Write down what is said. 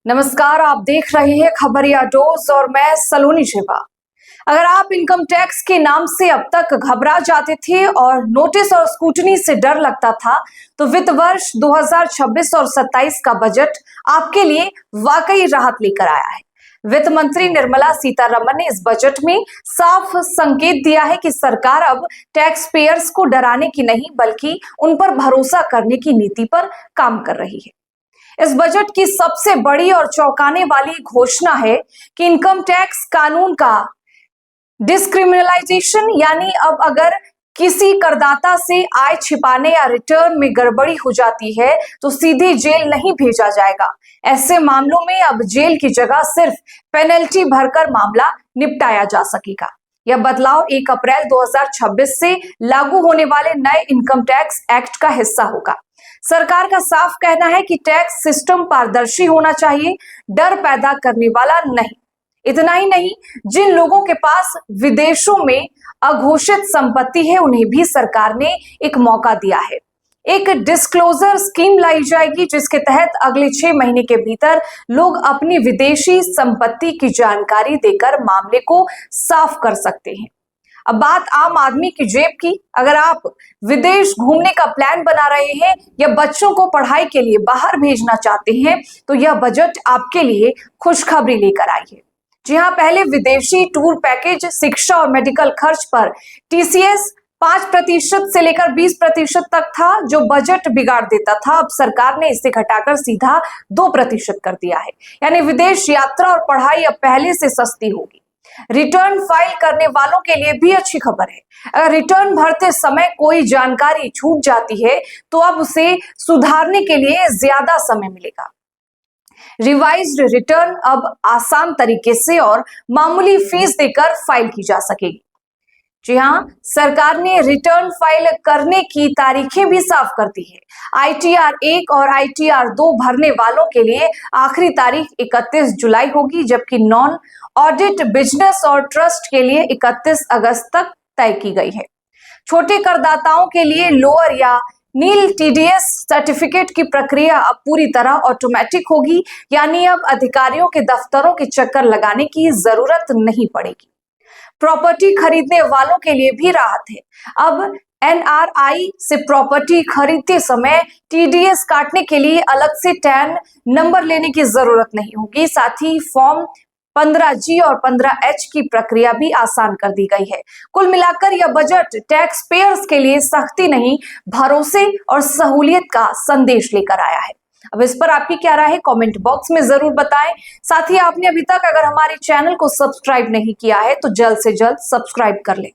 नमस्कार, आप देख रहे हैं खबरिया डोज और मैं सलोनी शिवा। अगर आप इनकम टैक्स के नाम से अब तक घबरा जाते थे और नोटिस और स्क्रूटनी से डर लगता था, तो वित्त वर्ष 2026 और 27 का बजट आपके लिए वाकई राहत लेकर आया है। वित्त मंत्री निर्मला सीतारमण ने इस बजट में साफ संकेत दिया है कि सरकार अब टैक्स पेयर्स को डराने की नहीं बल्कि उन पर भरोसा करने की नीति पर काम कर रही है। इस बजट की सबसे बड़ी और चौंकाने वाली घोषणा है कि इनकम टैक्स कानून का डिस्क्रिमिनलाइजेशन, यानी अब अगर किसी करदाता से आय छिपाने या रिटर्न में गड़बड़ी हो जाती है तो सीधे जेल नहीं भेजा जाएगा। ऐसे मामलों में अब जेल की जगह सिर्फ पेनल्टी भरकर मामला निपटाया जा सकेगा। यह बदलाव 1 अप्रैल 2026 से लागू होने वाले नए इनकम टैक्स एक्ट का हिस्सा होगा। सरकार का साफ कहना है कि टैक्स सिस्टम पारदर्शी होना चाहिए, डर पैदा करने वाला नहीं। इतना ही नहीं, जिन लोगों के पास विदेशों में अघोषित संपत्ति है उन्हें भी सरकार ने एक मौका दिया है। एक डिस्क्लोजर स्कीम लाई जाएगी जिसके तहत अगले 6 महीने के भीतर लोग अपनी विदेशी संपत्ति की जानकारी देकर मामले को साफ कर सकते हैं। अब बात आम आदमी की जेब की। अगर आप विदेश घूमने का प्लान बना रहे हैं या बच्चों को पढ़ाई के लिए बाहर भेजना चाहते हैं तो यह बजट आपके लिए खुशखबरी लेकर आई है। जी हाँ, पहले विदेशी टूर पैकेज, शिक्षा और मेडिकल खर्च पर टीसीएस 5% से लेकर 20% तक था, जो बजट बिगाड़ देता था। अब सरकार ने इसे घटाकर सीधा 2% कर दिया है, यानी विदेश यात्रा और पढ़ाई अब पहले से सस्ती होगी। रिटर्न फाइल करने वालों के लिए भी अच्छी खबर है। अगर रिटर्न भरते समय कोई जानकारी छूट जाती है तो अब उसे सुधारने के लिए ज्यादा समय मिलेगा। रिवाइज्ड रिटर्न अब आसान तरीके से और मामूली फीस देकर फाइल की जा सकेगी। जी हाँ, सरकार ने रिटर्न फाइल करने की तारीखें भी साफ कर दी है। ITR 1 और ITR 2 भरने वालों के लिए आखिरी तारीख 31 जुलाई होगी, जबकि नॉन ऑडिट बिजनेस और ट्रस्ट के लिए 31 अगस्त तक तय की गई है। छोटे करदाताओं के लिए लोअर या नील TDS सर्टिफिकेट की प्रक्रिया अब पूरी तरह ऑटोमेटिक होगी, यानी अब अधिकारियों के दफ्तरों के चक्कर लगाने की जरूरत नहीं पड़ेगी। प्रॉपर्टी खरीदने वालों के लिए भी राहत है। अब NRI से प्रॉपर्टी खरीदते समय TDS काटने के लिए अलग से टैन नंबर लेने की जरूरत नहीं होगी। साथ ही फॉर्म 15G और 15H की प्रक्रिया भी आसान कर दी गई है। कुल मिलाकर यह बजट टैक्स पेयर्स के लिए सख्ती नहीं, भरोसे और सहूलियत का संदेश लेकर आया है। अब इस पर आपकी क्या राय है, कमेंट बॉक्स में जरूर बताएं। साथ ही आपने अभी तक अगर हमारे चैनल को सब्सक्राइब नहीं किया है तो जल्द से जल्द सब्सक्राइब कर लें।